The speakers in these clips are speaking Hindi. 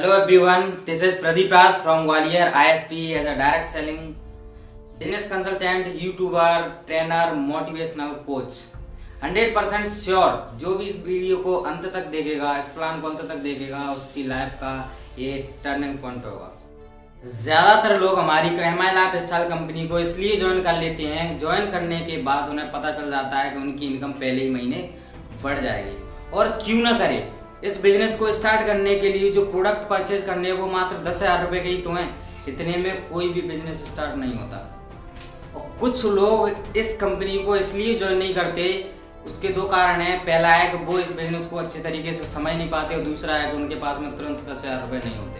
Hello everyone, this is Pradeep Raj from Gwalior ISP as a direct selling business consultant, YouTuber, trainer, motivational coach. 100% sure जो भी इस वीडियो को अंत तक देखेगा, इस प्लान को अंत तक देखेगा, उसकी लाइफ का ये टर्निंग पॉइंट होगा। ज़्यादातर लोग हमारी MI लाइफ स्टाइल कंपनी को इसलिए ज्वाइन कर लेते हैं, ज्वाइन करने के बाद उन्हें पता चल जाता है कि उनकी इनकम पहले ही महीने बढ़ जाएगी। और क्यों ना करें, इस बिजनेस को स्टार्ट करने के लिए जो प्रोडक्ट परचेज करने हैं वो मात्र 10,000 रुपये के ही तो हैं। इतने में कोई भी बिजनेस स्टार्ट नहीं होता। और कुछ लोग इस कंपनी को इसलिए ज्वाइन नहीं करते, उसके दो कारण हैं। पहला है कि वो इस बिजनेस को अच्छे तरीके से समझ नहीं पाते, और दूसरा है कि उनके पास में तुरंत 10,000 रुपये नहीं होते।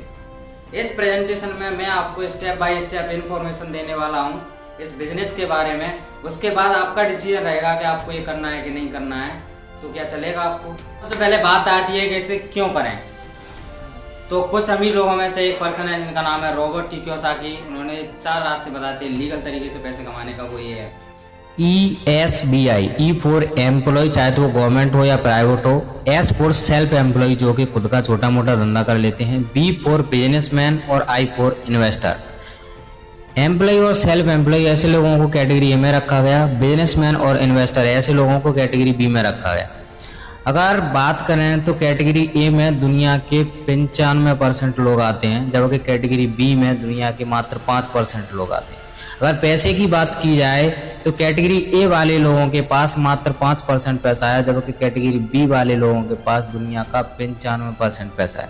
इस प्रेजेंटेशन में मैं आपको स्टेप बाय स्टेप इन्फॉर्मेशन देने वाला हूँ इस बिजनेस के बारे में। उसके बाद आपका डिसीजन रहेगा कि आपको ये करना है कि नहीं करना है, तो क्या चलेगा आपको। सबसे पहले बात आती है कि इसे क्यों करें। तो कुछ अमीर लोगों में से एक पर्सन है जिनका नाम है रॉबर्ट टी कियोसाकी। उन्होंने 4 रास्ते बताते हैं लीगल तरीके से पैसे कमाने का। वो ये है ESBI। E फॉर एम्प्लॉय, चाहे तो वो गवर्नमेंट हो या प्राइवेट हो। S फॉर सेल्फ एम्प्लॉय, जो कि खुद का छोटा मोटा धंधा कर लेते हैं। B फॉर बिजनेसमैन और I फॉर इन्वेस्टर। एम्प्लॉय और सेल्फ एम्प्लॉय ऐसे लोगों को कैटेगरी ए में रखा गया। बिजनेसमैन और इन्वेस्टर ऐसे लोगों को कैटेगरी बी में रखा गया। अगर बात करें तो कैटेगरी ए में दुनिया के 95% लोग आते हैं, जबकि कैटेगरी बी में दुनिया के मात्र 5% लोग आते हैं। अगर पैसे की बात की जाए तो कैटेगरी ए वाले लोगों के पास मात्र 5% पैसा है, जबकि कैटेगरी बी वाले लोगों के पास दुनिया का 95% पैसा है।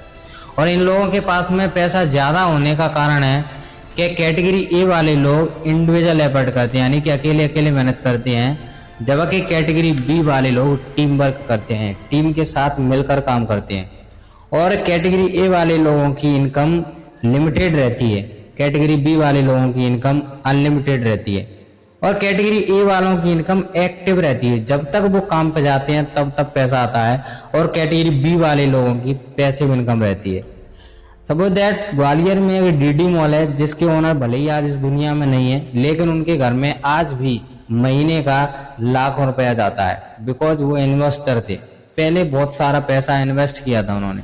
और इन लोगों के पास में पैसा ज़्यादा होने का कारण है कि कैटेगरी ए वाले लोग इंडिविजुअल एफर्ट करते हैं, यानी कि अकेले अकेले मेहनत करते हैं, जबकि कैटेगरी बी वाले लोग टीम वर्क करते हैं, टीम के साथ मिलकर काम करते हैं। और कैटेगरी ए वाले लोगों की इनकम लिमिटेड रहती है, कैटेगरी बी वाले लोगों की इनकम अनलिमिटेड रहती है। और कैटेगरी ए वालों की इनकम एक्टिव रहती है, जब तक वो काम पे जाते हैं तब तक पैसा आता है। और कैटेगरी बी वाले लोगों की पैसिव इनकम रहती है। सपोज दैट ग्वालियर में एक डीडी मॉल है, जिसके ओनर भले ही आज इस दुनिया में नहीं है, लेकिन उनके घर में आज भी महीने का लाखों रुपया जाता है, बिकॉज वो इन्वेस्टर थे। पहले बहुत सारा पैसा इन्वेस्ट किया था उन्होंने।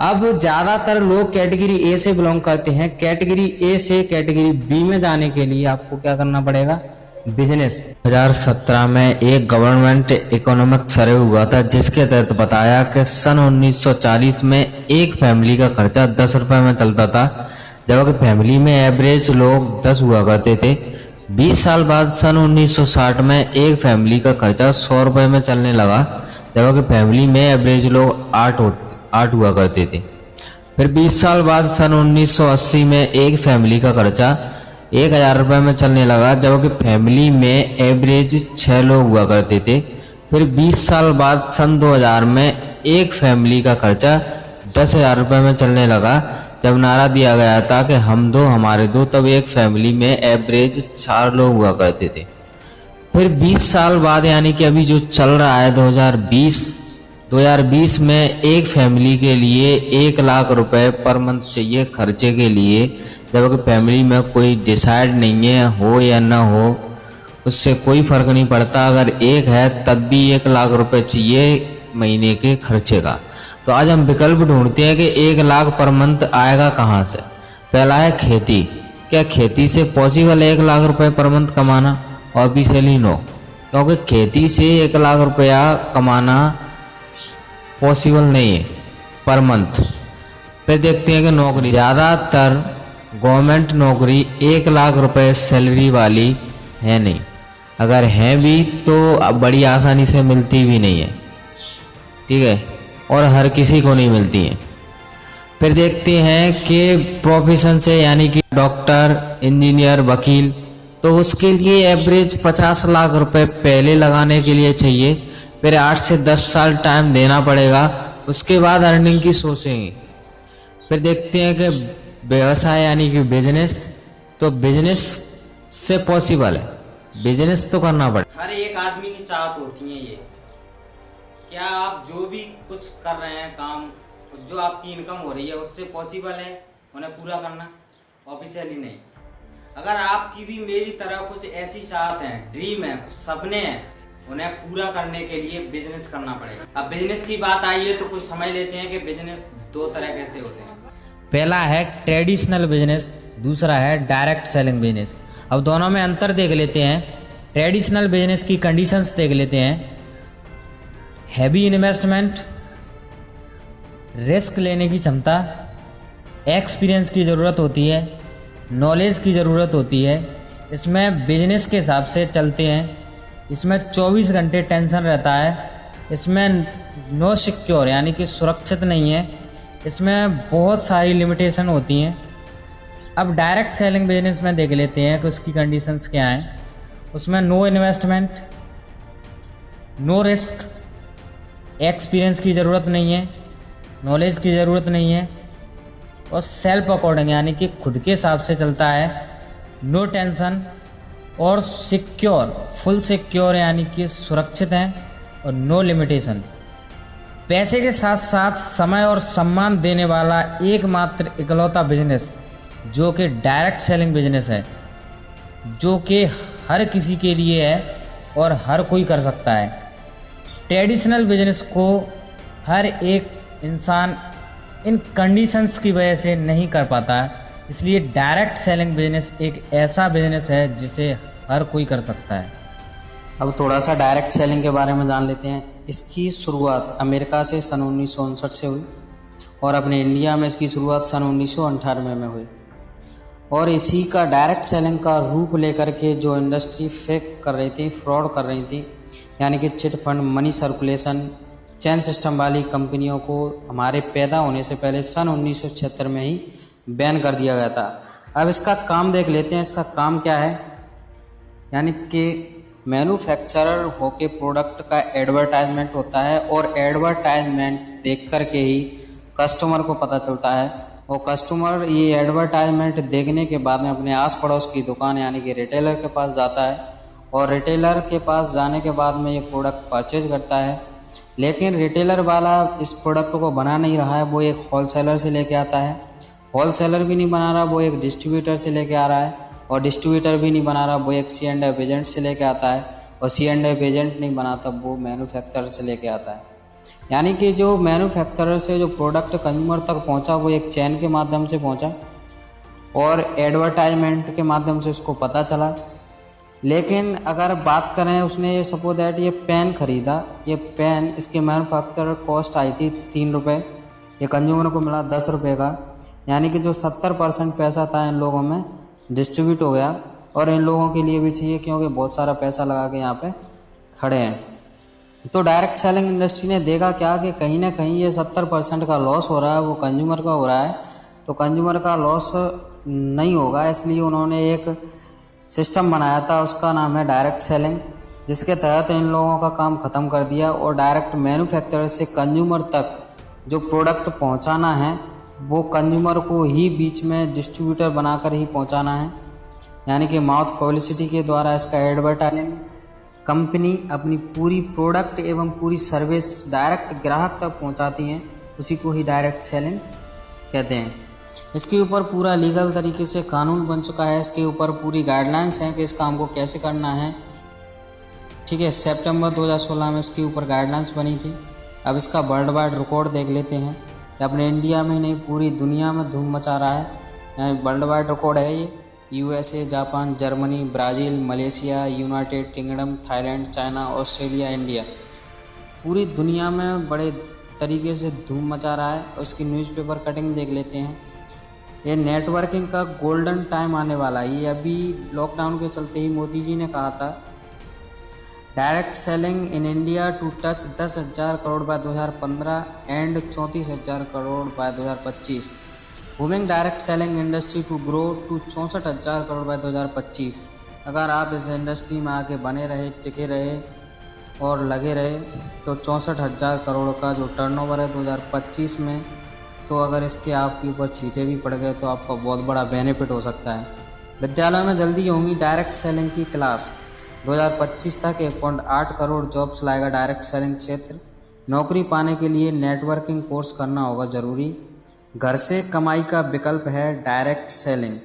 अब ज़्यादातर लोग कैटेगरी ए से बिलोंग करते हैं। कैटेगरी ए से कैटेगरी बी में जाने के लिए आपको क्या करना पड़ेगा? बिजनेस। 2017 में एक गवर्नमेंट इकोनॉमिक सर्वे हुआ था, जिसके तहत बताया कि सन 1940 में एक फैमिली का खर्चा 10 रुपये में चलता था, जबकि फैमिली में एवरेज लोग 10 हुआ करते थे। 20 साल बाद सन 1960 में एक फैमिली का खर्चा 100 रुपये में चलने लगा, जबकि फैमिली में एवरेज लोग 8 हुआ करते थे। फिर 20 साल बाद सन 1980 में एक फैमिली का खर्चा 1,000 रुपये में चलने लगा, जबकि फैमिली में एवरेज 6 लोग हुआ करते थे। फिर 20 साल बाद सन 2000 में एक फैमिली का खर्चा 10,000 रुपये में चलने लगा, जब नारा दिया गया था कि हम दो हमारे दो, तब एक फैमिली में एवरेज 4 लोग हुआ करते थे। फिर 20 साल बाद, यानी कि अभी जो चल रहा है 2020 में एक फैमिली के लिए 1 लाख रुपए पर मंथ चाहिए खर्चे के लिए, जबकि फैमिली में कोई डिसाइड नहीं है, हो या ना हो उससे कोई फर्क नहीं पड़ता। अगर एक है तब भी 1 लाख रुपए चाहिए महीने के खर्चे का। तो आज हम विकल्प ढूंढते हैं कि 1 लाख पर मंथ आएगा कहाँ से। पहला है खेती। क्या खेती से पॉसिबल है 1 लाख रुपए पर मंथ कमाना? ऑब्वियसली नो, क्योंकि खेती से 1 लाख रुपया कमाना पॉसिबल नहीं है पर मंथ। फिर देखते हैं कि नौकरी। ज़्यादातर गवर्नमेंट नौकरी 1 लाख रुपए सैलरी वाली है नहीं, अगर है भी तो बड़ी आसानी से मिलती भी नहीं है, ठीक है, और हर किसी को नहीं मिलती है। फिर देखते हैं कि प्रोफेशन से, यानी कि डॉक्टर, इंजीनियर, वकील, तो उसके लिए एवरेज 50 लाख रुपए पहले लगाने के लिए चाहिए। फिर 8 से 10 साल टाइम देना पड़ेगा, उसके बाद अर्निंग की सोचेंगे। फिर देखते हैं कि व्यवसाय यानी कि बिजनेस, तो बिजनेस से पॉसिबल है, बिजनेस तो करना पड़ेगा। हर एक आदमी की चाहत होती है ये, क्या आप जो भी कुछ कर रहे हैं काम, जो आपकी इनकम हो रही है उससे पॉसिबल है उन्हें पूरा करना? ऑफिशियली नहीं। अगर आपकी भी मेरी तरह कुछ ऐसी चाहत है, ड्रीम है, कुछ सपने हैं, उन्हें पूरा करने के लिए बिजनेस करना पड़ेगा। अब बिजनेस की बात आई है तो कुछ समझ लेते हैं कि बिजनेस 2 तरह कैसे होते हैं। पहला है ट्रेडिशनल बिजनेस, दूसरा है डायरेक्ट सेलिंग बिजनेस। अब दोनों में अंतर देख लेते हैं। ट्रेडिशनल बिजनेस की कंडीशंस देख लेते हैं। हैवी इन्वेस्टमेंट, रिस्क लेने की क्षमता, एक्सपीरियंस की ज़रूरत होती है, नॉलेज की ज़रूरत होती है। इसमें बिजनेस के हिसाब से चलते हैं। इसमें 24 घंटे टेंशन रहता है। इसमें नो सिक्योर यानी कि सुरक्षित नहीं है। इसमें बहुत सारी लिमिटेशन होती हैं। अब डायरेक्ट सेलिंग बिजनेस में देख लेते हैं कि उसकी कंडीशंस क्या हैं। उसमें no investment, no risk, experience की ज़रूरत नहीं है, नॉलेज की ज़रूरत नहीं है और सेल्फ अकॉर्डिंग यानी कि खुद के हिसाब से चलता है। नो टेंशन और सिक्योर, फुल सिक्योर यानी कि सुरक्षित हैं और नो लिमिटेशन। पैसे के साथ साथ समय और सम्मान देने वाला एकमात्र इकलौता बिजनेस जो कि डायरेक्ट सेलिंग बिजनेस है, जो कि हर किसी के लिए है और हर कोई कर सकता है। ट्रेडिशनल बिजनेस को हर एक इंसान इन कंडीशंस की वजह से नहीं कर पाता है, इसलिए डायरेक्ट सेलिंग बिजनेस एक ऐसा बिजनेस है जिसे हर कोई कर सकता है। अब थोड़ा सा डायरेक्ट सेलिंग के बारे में जान लेते हैं। इसकी शुरुआत अमेरिका से सन 1959 से हुई और अपने इंडिया में इसकी शुरुआत सन 1998 में हुई। और इसी का डायरेक्ट सेलिंग का रूप लेकर के जो इंडस्ट्री फेक कर रही थी, फ्रॉड कर रही थी, यानी कि chit fund, money circulation, chain system वाली कंपनियों को हमारे पैदा होने से पहले सन 1976 में ही बैन कर दिया गया था। अब इसका काम देख लेते हैं। इसका काम क्या है, यानी कि मैन्युफैक्चरर होके प्रोडक्ट का एडवर्टाइजमेंट होता है और एडवर्टाइजमेंट देख कर के ही कस्टमर को पता चलता है और कस्टमर ये एडवर्टाइजमेंट देखने के बाद में अपने आस पड़ोस की दुकान यानी कि रिटेलर के पास जाता है और रिटेलर के पास जाने के बाद में ये प्रोडक्ट परचेज करता है। लेकिन रिटेलर वाला इस प्रोडक्ट को बना नहीं रहा है, वो एक होलसेलर से लेके आता है। होलसेलर भी नहीं बना रहा, वो एक डिस्ट्रीब्यूटर से लेके आ रहा है और डिस्ट्रीब्यूटर भी नहीं बना रहा, वो एक C&F एजेंट से लेके आता है और C&F एजेंट नहीं बनाता, वो मैन्युफैक्चरर से लेके आता है। यानी कि जो मैन्युफैक्चरर से जो प्रोडक्ट कंज्यूमर तक पहुंचा वो एक चैन के माध्यम से पहुंचा और एडवर्टाइजमेंट के माध्यम से उसको पता चला। लेकिन अगर बात करें, उसने सपोज दैट ये पेन ख़रीदा, ये पेन इसकी मैन्युफैक्चरर कॉस्ट आई थी 3 रुपये, ये कंज्यूमर को मिला 10 रुपये का, यानी कि जो 70% पैसा था इन लोगों में डिस्ट्रीब्यूट हो गया और इन लोगों के लिए भी चाहिए क्योंकि बहुत सारा पैसा लगा के यहाँ पे खड़े हैं। तो डायरेक्ट सेलिंग इंडस्ट्री ने देखा क्या कि कहीं ना कहीं ये 70% का लॉस हो रहा है, वो कंज्यूमर का हो रहा है, तो कंज्यूमर का लॉस नहीं होगा, इसलिए उन्होंने एक सिस्टम बनाया था, उसका नाम है डायरेक्ट सेलिंग, जिसके तहत इन लोगों का काम ख़त्म कर दिया और डायरेक्ट मैन्युफैक्चरर से कंज्यूमर तक जो प्रोडक्ट पहुंचाना है वो कंज्यूमर को ही बीच में डिस्ट्रीब्यूटर बनाकर ही पहुंचाना है। यानी कि माउथ पब्लिसिटी के द्वारा इसका एडवर्टाइजिंग कंपनी अपनी पूरी प्रोडक्ट एवं पूरी सर्विस डायरेक्ट ग्राहक तक पहुंचाती हैं, उसी को ही डायरेक्ट सेलिंग कहते हैं। इसके ऊपर पूरा लीगल तरीके से कानून बन चुका है, इसके ऊपर पूरी गाइडलाइंस हैं कि इस काम को कैसे करना है। ठीक है, सितंबर 2016 में इसके ऊपर गाइडलाइंस बनी थी। अब इसका वर्ल्ड वाइड रिकॉर्ड देख लेते हैं। अपने इंडिया में नहीं पूरी दुनिया में धूम मचा रहा है, वर्ल्ड वाइड रिकॉर्ड है ये। USA, Japan, Germany, Brazil, Malaysia, United kingdom, Thailand, China, Australia, India, पूरी दुनिया में बड़े तरीके से धूम मचा रहा है। उसकी न्यूज़पेपर कटिंग देख लेते हैं। ये नेटवर्किंग का गोल्डन टाइम आने वाला है। ये अभी लॉकडाउन के चलते ही मोदी जी ने कहा था direct selling in India to touch 10,000 crore by 2015 and 34,000 crore by 2025। Booming direct selling industry to grow to 64,000 crore by 2025। अगर आप इस इंडस्ट्री में आके बने रहे, टिके रहे और लगे रहे तो 64,000 करोड़ का जो टर्नओवर है 2025 में, तो अगर इसके आपके ऊपर चीटे भी पड़ गए तो आपका बहुत बड़ा बेनिफिट हो सकता है। विद्यालय में जल्दी होंगी डायरेक्ट सेलिंग की क्लास। 2025 तक 1.8 करोड़ जॉब्स लाएगा डायरेक्ट सेलिंग क्षेत्र। नौकरी पाने के लिए नेटवर्किंग कोर्स करना होगा ज़रूरी। घर से कमाई का विकल्प है डायरेक्ट सेलिंग।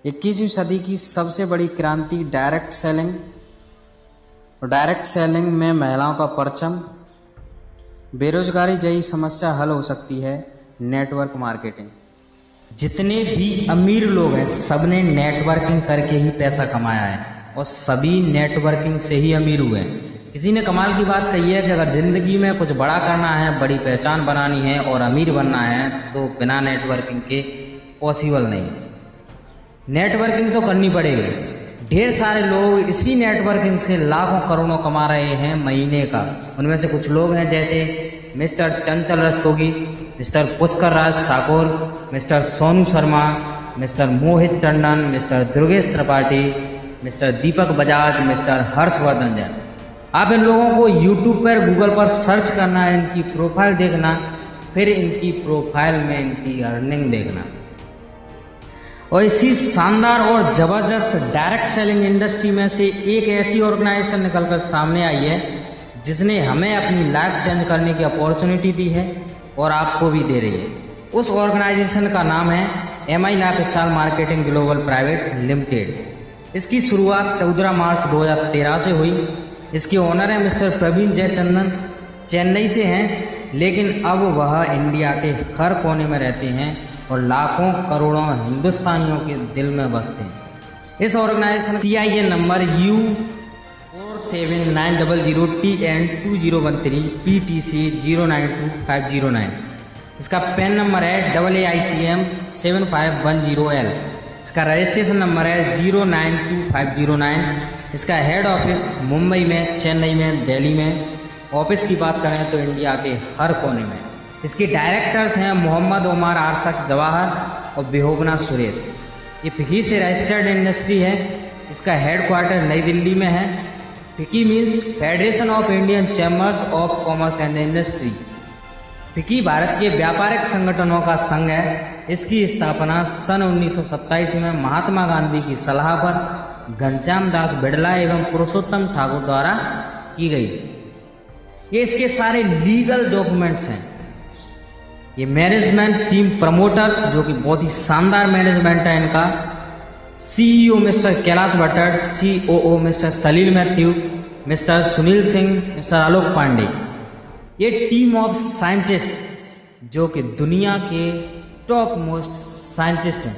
21वीं सदी की सबसे बड़ी क्रांति डायरेक्ट सेलिंग। और डायरेक्ट सेलिंग में महिलाओं का परचम। बेरोजगारी जैसी समस्या हल हो सकती है नेटवर्क मार्केटिंग। जितने भी अमीर लोग हैं सबने नेटवर्किंग करके ही पैसा कमाया है और सभी नेटवर्किंग से ही अमीर हुए हैं। किसी ने कमाल की बात कही है कि अगर ज़िंदगी में कुछ बड़ा करना है, बड़ी पहचान बनानी है और अमीर बनना है तो बिना नेटवर्किंग के पॉसिबल नहीं। नेटवर्किंग तो करनी पड़ेगी। ढेर सारे लोग इसी नेटवर्किंग से लाखों करोड़ों कमा रहे हैं महीने का। उनमें से कुछ लोग हैं जैसे मिस्टर चंचल Rastogi, mister Pushkar Raj Thakur, mister Sonu Sharma, mister मोहित टंडन, मिस्टर दुर्गेश त्रिपाठी, मिस्टर दीपक बजाज, मिस्टर हर्षवर्धन जैन। आप इन लोगों को यूट्यूब पर, गूगल पर सर्च करना है, इनकी प्रोफाइल देखना, फिर इनकी प्रोफाइल में इनकी अर्निंग देखना। और इसी शानदार और ज़बरदस्त डायरेक्ट सेलिंग इंडस्ट्री में से एक ऐसी ऑर्गेनाइजेशन निकलकर सामने आई है जिसने हमें अपनी लाइफ चेंज करने की अपॉर्चुनिटी दी है और आपको भी दे रही है। उस ऑर्गेनाइजेशन का नाम है MI lifestyle marketing global private limited. इसकी शुरुआत 14 मार्च 2013 से हुई। इसके ओनर हैं मिस्टर प्रवीण जयचंदन, चेन्नई से हैं, लेकिन अब वह इंडिया के हर कोने में रहते हैं और लाखों करोड़ों हिंदुस्तानियों के दिल में बसते हैं। इस organisation CIN number U4790TN2013 PTC 092509। इसका पैन नंबर है AAICM 7510L। इसका रजिस्ट्रेशन नंबर है 092509। इसका हेड ऑफिस मुंबई में, चेन्नई में, दिल्ली में। ऑफिस की बात करें तो इंडिया के हर कोने में। इसके डायरेक्टर्स हैं मोहम्मद उमर आरशक जवाहर और बेहोबना सुरेश। ये फिकी से रजिस्टर्ड इंडस्ट्री है। इसका हेड क्वार्टर नई दिल्ली में है। फिकी means federation of Indian chambers of commerce and industry. फिकी भारत के व्यापारिक संगठनों का संघ है। इसकी स्थापना सन 1927 में महात्मा गांधी की सलाह पर घनश्याम दास बिड़ला एवं पुरुषोत्तम ठाकुर द्वारा की गई। ये इसके सारे लीगल डॉक्यूमेंट्स हैं। ये मैनेजमेंट टीम प्रमोटर्स, जो कि बहुत ही शानदार मैनेजमेंट है इनका। CEO mister Kailash Bhattar, COO mister Salil Mathew, mister Sunil Singh, mister Alok Pandey. ये टीम ऑफ साइंटिस्ट जो कि दुनिया के टॉप मोस्ट साइंटिस्ट हैं।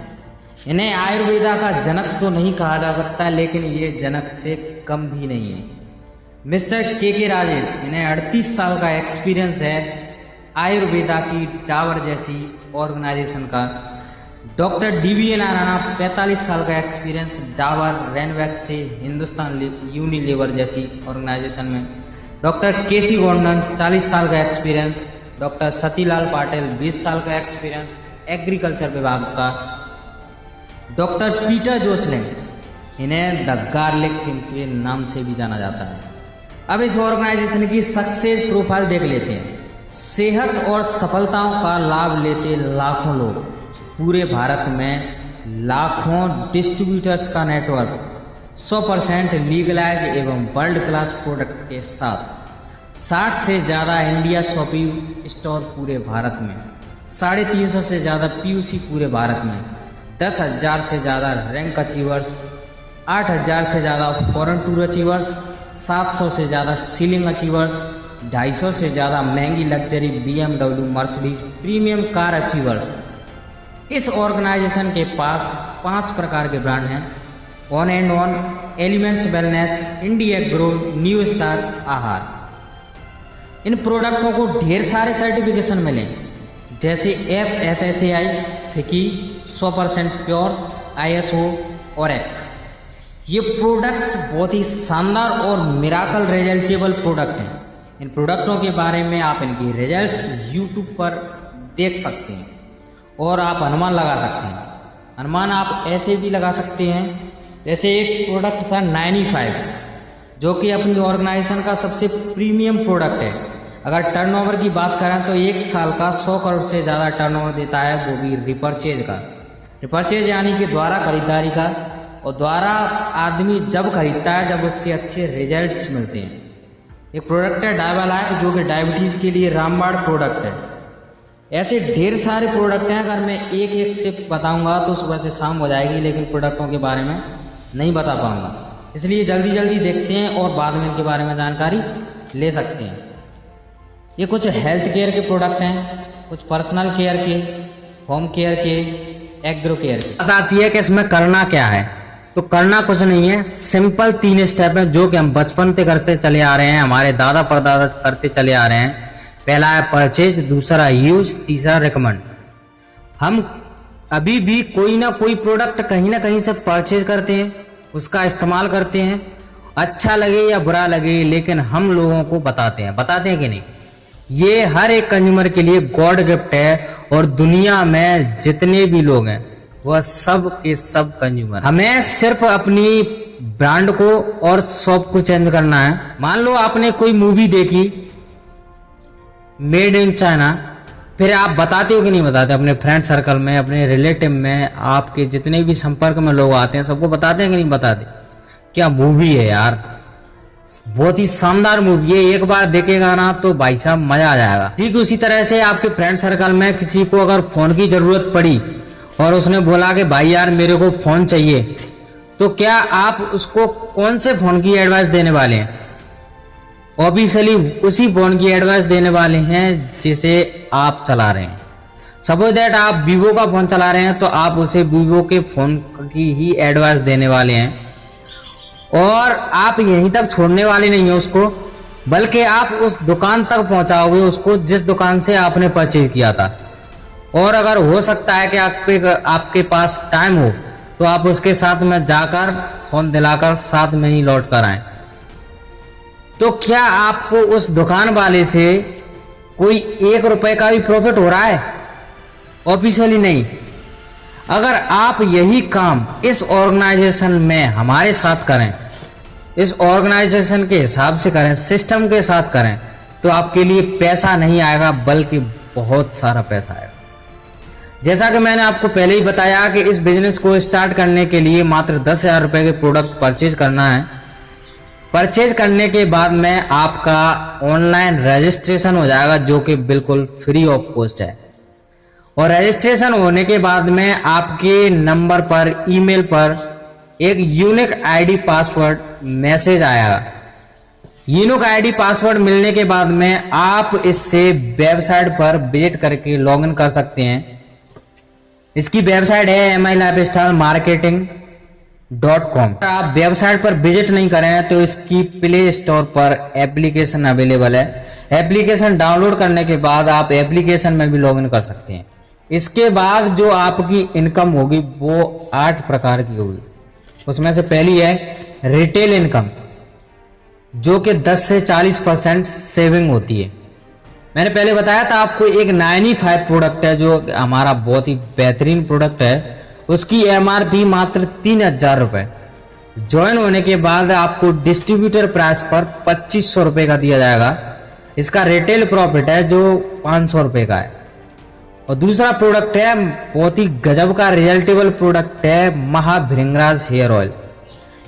इन्हें आयुर्वेदा का जनक तो नहीं कहा जा सकता, लेकिन ये जनक से कम भी नहीं है। मिस्टर के राजेश, इन्हें 38 साल का एक्सपीरियंस है आयुर्वेदा की टावर जैसी ऑर्गेनाइजेशन का। डॉक्टर DBA नारायणा, 45 साल का एक्सपीरियंस डाबर रेनवैक से हिंदुस्तान यूनिलीवर जैसी ऑर्गेनाइजेशन में। डॉक्टर KC गोंडन, 40 साल का एक्सपीरियंस। डॉक्टर सतीलाल पाटिल, 20 साल का एक्सपीरियंस एग्रीकल्चर विभाग का। डॉक्टर पीटर जोसलिन, इन्हें द गार्लिक के नाम से भी जाना जाता है। अब इस ऑर्गेनाइजेशन की सक्सेस प्रोफाइल देख लेते हैं। सेहत और सफलताओं का लाभ लेते लाखों लोग, पूरे भारत में लाखों डिस्ट्रीब्यूटर्स का नेटवर्क, 100% लीगलाइज एवं वर्ल्ड क्लास प्रोडक्ट के साथ, 60 से ज़्यादा इंडिया शॉपिंग स्टोर पूरे भारत में, 350 से ज़्यादा PUC पूरे भारत में, 10,000 से ज़्यादा रैंक अचीवर्स, 8,000 से ज़्यादा फॉरेन टूर अचीवर्स, 700 से ज़्यादा सीलिंग अचीवर्स, 250 से ज़्यादा महंगी luxury BMW, Mercedes premium car achievers. इस ऑर्गेनाइजेशन के पास 5 प्रकार के ब्रांड हैं: on and on, elements wellness, India grow, new star, आहार। इन प्रोडक्टों को ढेर सारे सर्टिफिकेशन मिले, जैसे FSSAI, फिकी, 100% प्योर, ISO और EC। ये प्रोडक्ट बहुत ही शानदार और मिराकल रिजल्टेबल प्रोडक्ट हैं। इन प्रोडक्टों के बारे में आप इनकी रिजल्ट्स YouTube पर देख सकते हैं और आप अनुमान लगा सकते हैं। अनुमान आप ऐसे भी लगा सकते हैं, जैसे एक प्रोडक्ट था 95, जो कि अपनी ऑर्गेनाइजेशन का सबसे प्रीमियम प्रोडक्ट है। अगर टर्नओवर की बात करें तो एक साल का 100 करोड़ से ज़्यादा टर्नओवर देता है, वो भी रिपर्चेज का। रिपर्चेज यानी कि द्वारा खरीदारी का, और द्वारा आदमी जब खरीदता है जब उसके अच्छे रिजल्ट्स मिलते हैं। एक प्रोडक्ट है डायबा लाइफ, जो कि डायबिटीज़ के लिए रामबाण प्रोडक्ट है। ऐसे ढेर सारे प्रोडक्ट हैं, अगर मैं एक एक से बताऊंगा तो सुबह से शाम हो जाएगी, लेकिन प्रोडक्टों के बारे में नहीं बता पाऊंगा। इसलिए जल्दी जल्दी देखते हैं और बाद में इनके बारे में जानकारी ले सकते हैं। ये कुछ हेल्थ केयर के प्रोडक्ट हैं, कुछ पर्सनल केयर के, होम केयर के, एग्रो केयर की। बात आती है कि इसमें करना क्या है, तो करना कुछ नहीं है, सिंपल 3 स्टेप है जो कि हम बचपन से करते चले आ रहे हैं, हमारे दादा परदादा करते चले आ रहे हैं। पहला है परचेज, दूसरा यूज, तीसरा रिकमेंड। हम अभी भी कोई ना कोई प्रोडक्ट कहीं ना कहीं से परचेज करते हैं, उसका इस्तेमाल करते हैं, अच्छा लगे या बुरा लगे, लेकिन हम लोगों को बताते हैं कि नहीं। ये हर एक कंज्यूमर के लिए गॉड गिफ्ट है, और दुनिया में जितने भी लोग हैं वह सब के सब कंज्यूमर। हमें सिर्फ अपनी ब्रांड को और शॉप को चेंज करना है। मान लो आपने कोई मूवी देखी मेड इन चाइना, फिर आप बताते हो कि नहीं बताते अपने फ्रेंड सर्कल में, अपने रिलेटिव में, आपके जितने भी संपर्क में लोग आते हैं सबको बताते हैं कि नहीं बताते? क्या मूवी है यार, बहुत ही शानदार मूवी है, एक बार देखेगा ना तो भाई साहब मजा आ जाएगा। ठीक उसी तरह से आपके फ्रेंड सर्कल में किसी को अगर फोन की जरूरत पड़ी और उसने बोला कि भाई यार मेरे को फोन चाहिए, तो क्या आप उसको कौन से फोन की एडवाइस देने वाले हैं? ऑब्वियसली उसी फोन की एडवाइस देने वाले हैं जिसे आप चला रहे हैं। सपोज दैट आप वीवो का फोन चला रहे हैं तो आप उसे वीवो के फोन की ही एडवाइस देने वाले हैं, और आप यहीं तक छोड़ने वाले नहीं है उसको, बल्कि आप उस दुकान तक पहुंचाओगे उसको जिस दुकान से आपने परचेज किया था। और अगर हो सकता है कि आपके पास टाइम हो तो आप उसके साथ में जाकर फोन दिलाकर साथ में ही लौट कर आए। तो क्या आपको उस दुकान वाले से कोई 1 रुपए का भी प्रॉफिट हो रहा है? ऑब्वियसली नहीं। अगर आप यही काम इस ऑर्गेनाइजेशन में हमारे साथ करें, इस ऑर्गेनाइजेशन के हिसाब से करें, सिस्टम के साथ करें, तो आपके लिए पैसा नहीं आएगा बल्कि बहुत सारा पैसा आएगा। जैसा कि मैंने आपको पहले ही बताया कि इस बिजनेस को स्टार्ट करने के लिए मात्र 10,000 रुपए के प्रोडक्ट परचेज करना है। परचेज करने के बाद में आपका ऑनलाइन रजिस्ट्रेशन हो जाएगा जो कि बिल्कुल फ्री ऑफ कॉस्ट है, और रजिस्ट्रेशन होने के बाद में आपके नंबर पर, ईमेल पर एक यूनिक आईडी पासवर्ड मैसेज आएगा। यूनिक आईडी पासवर्ड मिलने के बाद में आप इससे वेबसाइट पर विजिट करके लॉगिन कर सकते हैं। इसकी वेबसाइट है milifestylemarketing.com। आप वेबसाइट पर विजिट नहीं करें तो इसकी प्ले स्टोर पर एप्लीकेशन अवेलेबल है। एप्लीकेशन डाउनलोड करने के बाद आप एप्लीकेशन में भी लॉगिन कर सकते हैं। इसके बाद जो आपकी इनकम होगी वो 8 प्रकार की होगी। उसमें से पहली है रिटेल इनकम, जो कि 10 से 40% सेविंग होती है। मैंने पहले बताया था आपको एक 95 प्रोडक्ट है जो हमारा बहुत ही बेहतरीन प्रोडक्ट है, उसकी MRP मात्र 3,000 रुपए। ज्वाइन होने के बाद आपको डिस्ट्रीब्यूटर प्राइस पर 2500 रुपए का दिया जाएगा। इसका रिटेल प्रॉफिट है जो 500 रुपए का है। और दूसरा प्रोडक्ट है बहुत ही गजब का रिजल्टेबल प्रोडक्ट है, महाभृंगराज हेयर ऑयल।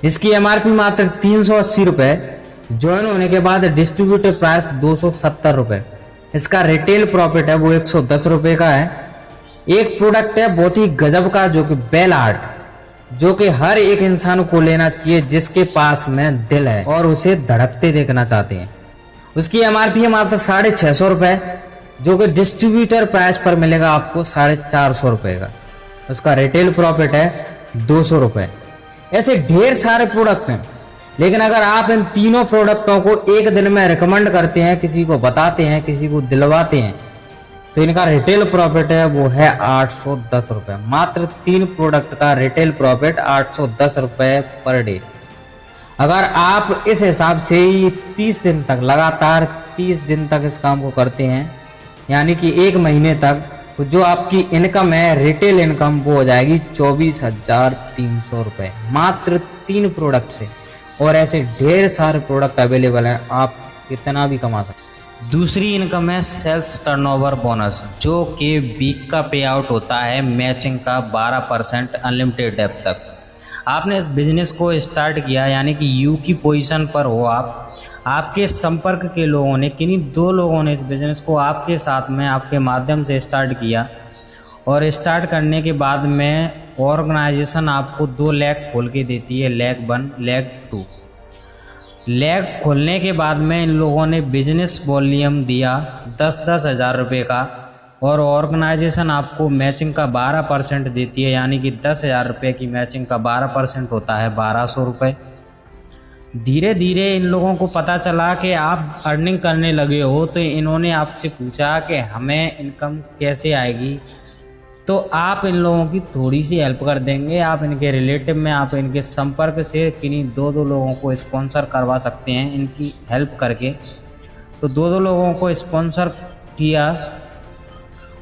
इसकी MRP मात्र 380 रुपए। ज्वाइन होने के बाद डिस्ट्रीब्यूटर प्राइस 270 रुपए। इसका रिटेल प्रॉफिट है वो 110 रुपए का है। एक प्रोडक्ट है बहुत ही गजब का जो कि बेल आर्ट, जो कि हर एक इंसान को लेना चाहिए जिसके पास में दिल है और उसे धड़कते देखना चाहते हैं। उसकी MRP है मात्र 650 रुपए, जो कि डिस्ट्रीब्यूटर प्राइस पर मिलेगा आपको 450 रुपए का। उसका रिटेल प्रॉफिट है 200 रुपए। ऐसे ढेर सारे प्रोडक्ट हैं, लेकिन अगर आप इन तीनों प्रोडक्टों को एक दिन में रिकमेंड करते हैं, किसी को बताते हैं, किसी को दिलवाते हैं, तो इनका रिटेल प्रॉफिट है वो है 810 रुपए। मात्र 3 प्रोडक्ट का रिटेल प्रॉफिट 810 रुपए पर डे। अगर आप इस हिसाब से ही 30 दिन तक, लगातार 30 दिन तक इस काम को करते हैं, यानी कि 1 महीने तक, तो जो आपकी इनकम है रिटेल इनकम वो हो जाएगी 24,300 रुपए, मात्र 3 प्रोडक्ट से। और ऐसे ढेर सारे प्रोडक्ट अवेलेबल हैं, आप कितना भी कमा सकते हैं। दूसरी इनकम है सेल्स टर्नओवर बोनस, जो कि वीक का पे आउट होता है मैचिंग का 12% अनलिमिटेड डेप तक। आपने इस बिजनेस को स्टार्ट किया, यानी कि यू की पोजीशन पर हो आप, आपके संपर्क के लोगों ने, किन्हीं 2 लोगों ने इस बिजनेस को आपके साथ में, आपके माध्यम से स्टार्ट किया, और स्टार्ट करने के बाद में ऑर्गेनाइजेशन आपको 2 लेग खोल के देती है, लेग 1, लेग 2। लेग खोलने के बाद में इन लोगों ने बिजनेस वॉल्यूम दिया 10-10 हज़ार रुपये का, और ऑर्गेनाइजेशन आपको मैचिंग का 12% देती है, यानी कि 10,000 रुपये की मैचिंग का 12% होता है 1200 रुपये। धीरे धीरे इन लोगों को पता चला कि आप अर्निंग करने लगे हो, तो इन्होंने आपसे पूछा कि हमें इनकम कैसे आएगी, तो आप इन लोगों की थोड़ी सी हेल्प कर देंगे। आप इनके रिलेटिव में, आप इनके संपर्क से किन्हीं 2 लोगों को स्पॉन्सर करवा सकते हैं इनकी हेल्प करके। तो 2 लोगों को स्पॉन्सर किया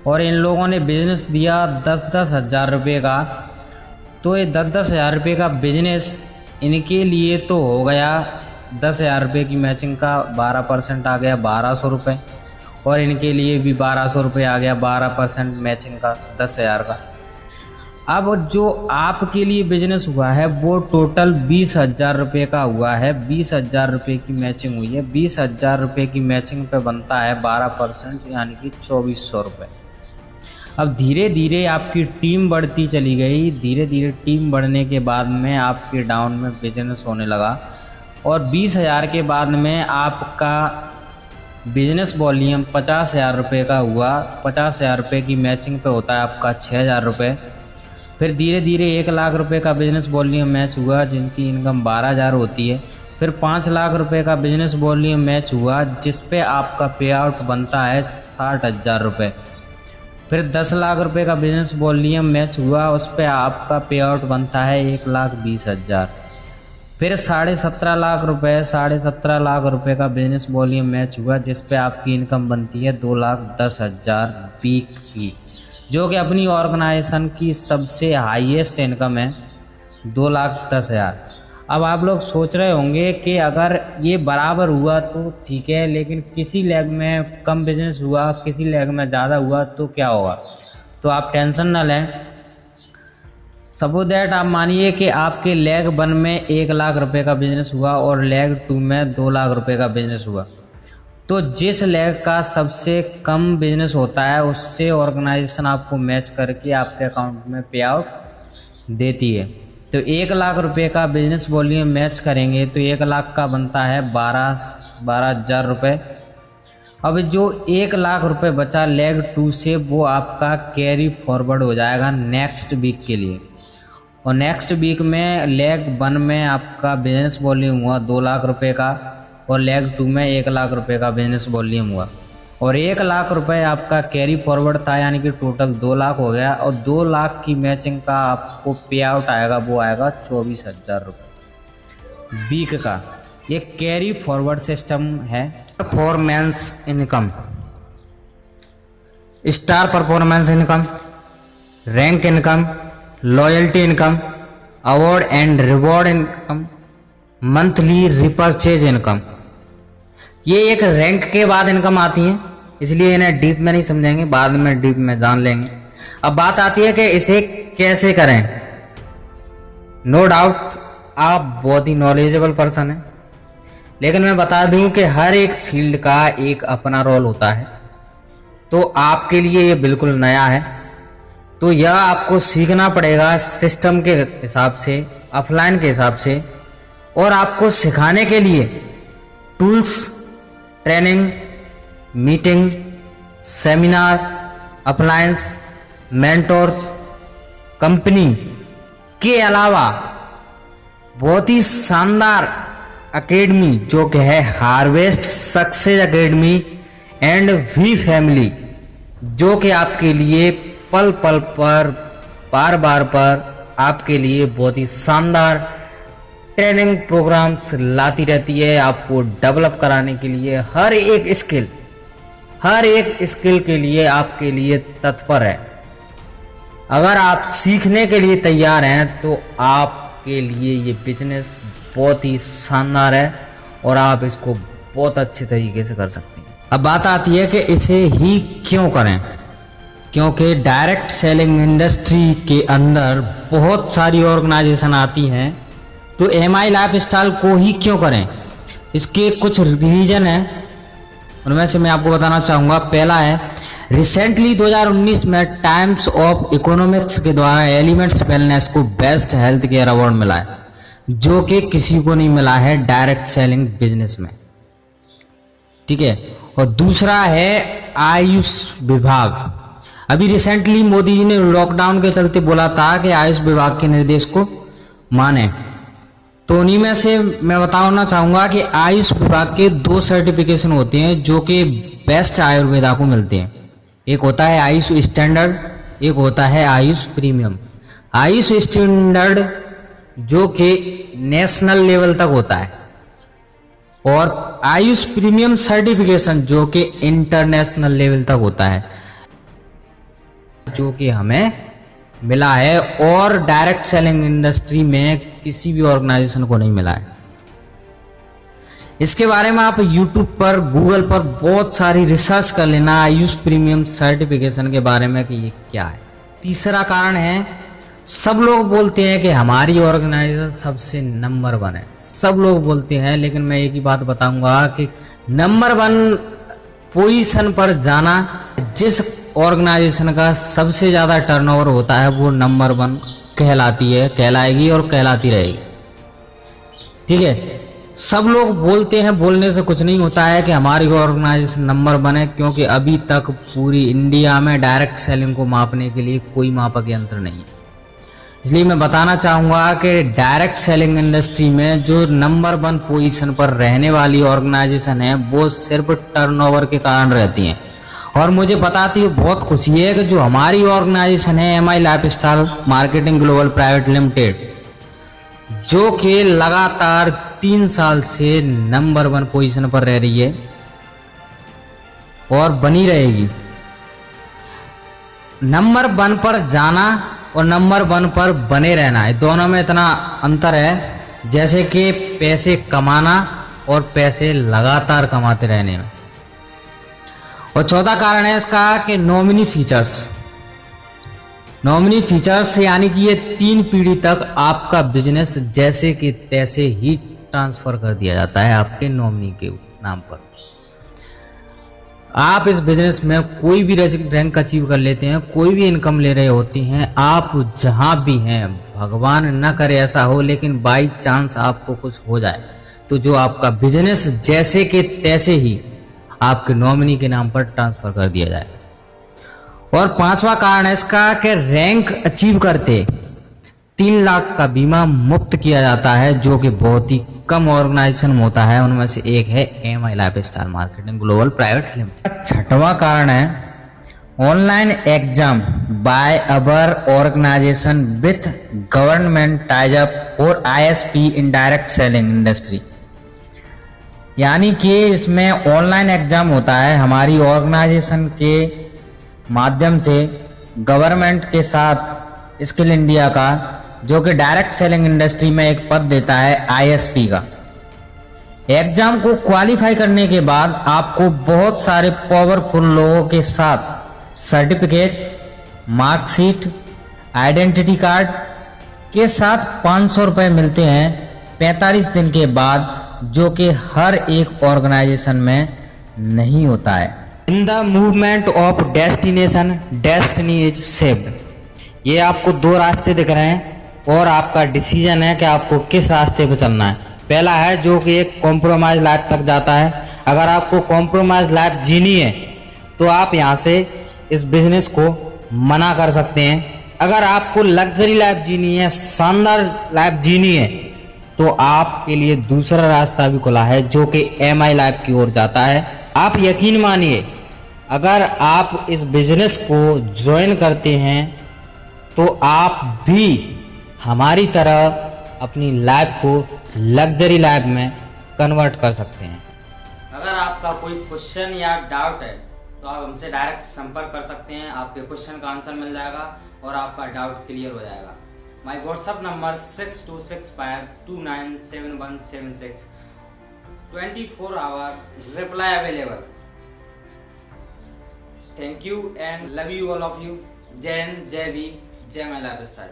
और इन लोगों ने बिज़नेस दिया 10-10 हज़ार रुपये का। तो ये 10-10 हज़ार रुपये का बिजनेस इनके लिए तो हो गया। 10,000 रुपये की मैचिंग का 12% आ गया 1200 रुपये, और इनके लिए भी 1200 रुपये आ गया 12% मैचिंग का 10,000 का। अब जो आपके लिए बिजनेस हुआ है वो टोटल 20,000 रुपये का हुआ है। 20,000 रुपये की मैचिंग हुई है। 20,000 रुपये की मैचिंग पे बनता है 12%, यानी कि 2400 रुपये। अब धीरे धीरे आपकी टीम बढ़ती चली गई। धीरे धीरे टीम बढ़ने के बाद में आपके डाउन में बिजनेस होने लगा, और 20,000 के बाद में आपका बिजनेस वॉल्यूम 50,000 रुपये का हुआ। 50,000 रुपये की मैचिंग पे होता है आपका 6,000 रुपये। फिर धीरे धीरे 1 लाख रुपये का बिजनेस वॉल्यूम मैच हुआ, जिनकी इनकम 12,000 होती है। फिर 5 लाख रुपये का बिजनेस वॉल्यूम मैच हुआ, जिस पे आपका पे आउट बनता है 60,000 रुपये। फिर 10 लाख रुपए का बिजनेस वॉल्यूम मैच हुआ, उस पर आपका पे आउट बनता है 1,20,000। फिर 17.5 लाख रुपए 17.5 लाख रुपए का बिजनेस वॉल्यूम मैच हुआ, जिस पे आपकी इनकम बनती है 2,10,000 वीक की, जो कि अपनी ऑर्गेनाइजेशन की सबसे हाईएस्ट इनकम है 2,10,000। अब आप लोग सोच रहे होंगे कि अगर ये बराबर हुआ तो ठीक है, लेकिन किसी लेग में कम बिजनेस हुआ, किसी लेग में ज़्यादा हुआ तो क्या होगा। तो आप टेंशन ना लें। सपोज दैट आप मानिए कि आपके लेग 1 में 1 लाख रुपए का बिजनेस हुआ और लेग 2 में 2 लाख रुपए का बिजनेस हुआ, तो जिस लेग का सबसे कम बिजनेस होता है उससे ऑर्गेनाइजेशन आपको मैच करके आपके अकाउंट में पे आउट देती है। तो 1 लाख रुपए का बिजनेस वॉल्यूम मैच करेंगे तो 1 लाख का बनता है 12,000 रुपये। अब जो 1 लाख रुपए बचा लेग 2 से, वो आपका कैरी फॉरवर्ड हो जाएगा नेक्स्ट वीक के लिए। और नेक्स्ट वीक में लेग 1 में आपका बिजनेस वॉल्यूम हुआ 2 लाख रुपए का, और लेग 2 में 1 लाख रुपए का बिजनेस वॉल्यूम हुआ, और 1 लाख रुपए आपका कैरी फॉरवर्ड था, यानी कि टोटल 2 लाख हो गया। और 2 लाख की मैचिंग का आपको पे आउट आएगा, वो आएगा 24,000 रुपये वीक का। ये कैरी फॉरवर्ड सिस्टम है। Performance income, star performance income, rank income, loyalty income, award and reward income, monthly repurchase income. ये एक रैंक के बाद इनकम आती है, इसलिए इन्हें डीप में नहीं समझेंगे, बाद में डीप में जान लेंगे। अब बात आती है कि इसे कैसे करें। नो डाउट आप बहुत ही नॉलेजेबल पर्सन हैं, लेकिन मैं बता दूं कि हर एक फील्ड का एक अपना रोल होता है। तो आपके लिए ये बिल्कुल नया है, तो यह आपको सीखना पड़ेगा सिस्टम के हिसाब से, ऑफलाइन के हिसाब से। और आपको सिखाने के लिए tools, training, meeting, seminar, appliance, mentors, company के अलावा बहुत ही शानदार एकेडमी जो कि है harvest success academy and we family, जो कि आपके लिए पल पल पर, बार बार पर आपके लिए बहुत ही शानदार ट्रेनिंग प्रोग्राम्स लाती रहती है, आपको डेवलप कराने के लिए। हर एक स्किल के लिए आपके लिए तत्पर है। अगर आप सीखने के लिए तैयार हैं तो आपके लिए ये बिजनेस बहुत ही शानदार है और आप इसको बहुत अच्छे तरीके से कर सकते हैं। अब बात आती है कि इसे ही क्यों करें, क्योंकि डायरेक्ट सेलिंग इंडस्ट्री के अंदर बहुत सारी ऑर्गेनाइजेशन आती हैं, तो MI लाइफस्टाइल को ही क्यों करें। इसके कुछ रीजन हैं, उनमें से मैं आपको बताना चाहूँगा। पहला है, रिसेंटली 2019 में टाइम्स ऑफ इकोनॉमिक्स के द्वारा एलिमेंट्स वेलनेस को बेस्ट हेल्थ केयर अवार्ड मिला है, जो कि किसी को नहीं मिला है डायरेक्ट सेलिंग बिजनेस में, ठीक है। और दूसरा है आयुष विभाग, अभी रिसेंटली मोदी जी ने लॉकडाउन के चलते बोला था कि आयुष विभाग के निर्देश को माने, तो उन्हीं में से मैं बताना चाहूँगा कि आयुष विभाग के 2 सर्टिफिकेशन होते हैं जो कि बेस्ट आयुर्वेदा को मिलते हैं। एक होता है आयुष स्टैंडर्ड, एक होता है आयुष प्रीमियम। आयुष स्टैंडर्ड जो कि नेशनल लेवल तक होता है, और आयुष प्रीमियम सर्टिफिकेशन जो कि इंटरनेशनल लेवल तक होता है, जो कि हमें मिला है और डायरेक्ट सेलिंग इंडस्ट्री में किसी भी ऑर्गेनाइजेशन को नहीं मिला है। इसके बारे में आप YouTube पर, गूगल पर बहुत सारी रिसर्च कर लेना आयुष प्रीमियम सर्टिफिकेशन के बारे में कि ये क्या है। तीसरा कारण है, सब लोग बोलते हैं कि हमारी ऑर्गेनाइजेशन सबसे नंबर 1 है, सब लोग बोलते हैं, लेकिन मैं एक ही बात बताऊंगा कि नंबर 1 पोजीशन पर जाना, जिस ऑर्गेनाइजेशन का सबसे ज़्यादा टर्नओवर होता है वो नंबर 1 कहलाती है, कहलाएगी और कहलाती रहेगी। ठीक है, सब लोग बोलते हैं, बोलने से कुछ नहीं होता है कि हमारी ऑर्गेनाइजेशन नंबर 1 है, क्योंकि अभी तक पूरी इंडिया में डायरेक्ट सेलिंग को मापने के लिए कोई मापक यंत्र नहीं है। इसलिए मैं बताना चाहूँगा कि डायरेक्ट सेलिंग इंडस्ट्री में जो नंबर 1 पोजीशन पर रहने वाली ऑर्गेनाइजेशन है वो सिर्फ टर्नओवर के कारण रहती हैं। और मुझे बताती हुई बहुत खुशी है कि जो हमारी ऑर्गेनाइजेशन है MI lifestyle marketing global private limited, जो कि लगातार 3 साल से नंबर 1 पोजीशन पर रह रही है और बनी रहेगी। नंबर 1 पर जाना और नंबर 1 पर बने रहना है, दोनों में इतना अंतर है जैसे कि पैसे कमाना और पैसे लगातार कमाते रहने में। और चौथा कारण है इसका कि नॉमिनी फीचर्स यानी कि ये 3 पीढ़ी तक आपका बिजनेस जैसे कि तैसे ही ट्रांसफर कर दिया जाता है आपके नॉमिनी के नाम पर। आप इस बिजनेस में कोई भी रैंक अचीव कर लेते हैं, कोई भी इनकम ले रहे होते हैं, आप जहां भी हैं, भगवान न करे ऐसा हो, लेकिन बाई चांस आपको कुछ हो जाए तो जो आपका बिजनेस जैसे के तैसे ही आपके नॉमिनी के नाम पर ट्रांसफर कर दिया जाए। और 5वां कारण है इसका कि रैंक अचीव करते 3 लाख का बीमा मुफ्त किया जाता है, जो कि बहुत ही कम ऑर्गेनाइजेशन में होता है। उनमें से एक है MI lifestyle marketing global private limited. 6वां कारण है online exam by our organisation with government ties up और ISP in direct selling industry, यानी कि इसमें ऑनलाइन एग्जाम होता है हमारी ऑर्गेनाइजेशन के माध्यम से गवर्नमेंट के साथ, स्किल इंडिया का, जो कि डायरेक्ट सेलिंग इंडस्ट्री में एक पद देता है ISP का। एग्जाम को क्वालिफाई करने के बाद आपको बहुत सारे पावरफुल लोगों के साथ सर्टिफिकेट, मार्कशीट, आइडेंटिटी कार्ड के साथ 500 रुपये मिलते हैं 45 दिन के बाद, जो कि हर एक ऑर्गेनाइजेशन में नहीं होता है। In the movement of destination destiny is saved, ये आपको 2 रास्ते दिख रहे हैं और आपका डिसीजन है कि आपको किस रास्ते पे चलना है। पहला है जो कि एक कॉम्प्रोमाइज लाइफ तक जाता है। अगर आपको कॉम्प्रोमाइज लाइफ जीनी है तो आप यहाँ से इस बिजनेस को मना कर सकते हैं। अगर आपको लग्जरी लाइफ जीनी है, शानदार लाइफ जीनी है, तो आपके लिए दूसरा रास्ता भी खुला है जो कि MI लाइफ की ओर जाता है। आप यकीन मानिए, अगर आप इस बिजनेस को ज्वाइन करते हैं तो आप भी हमारी तरह अपनी लाइफ को लग्जरी लाइफ में कन्वर्ट कर सकते हैं। अगर आपका कोई क्वेश्चन या डाउट है तो आप हमसे डायरेक्ट संपर्क कर सकते हैं, आपके क्वेश्चन का आंसर मिल जाएगा और आपका डाउट क्लियर हो जाएगा। My WhatsApp number 6265297176, 24 hours reply available. Thank you and love you all of you. जय हिंद, जय भी, जय माई लाइफस्टाइल।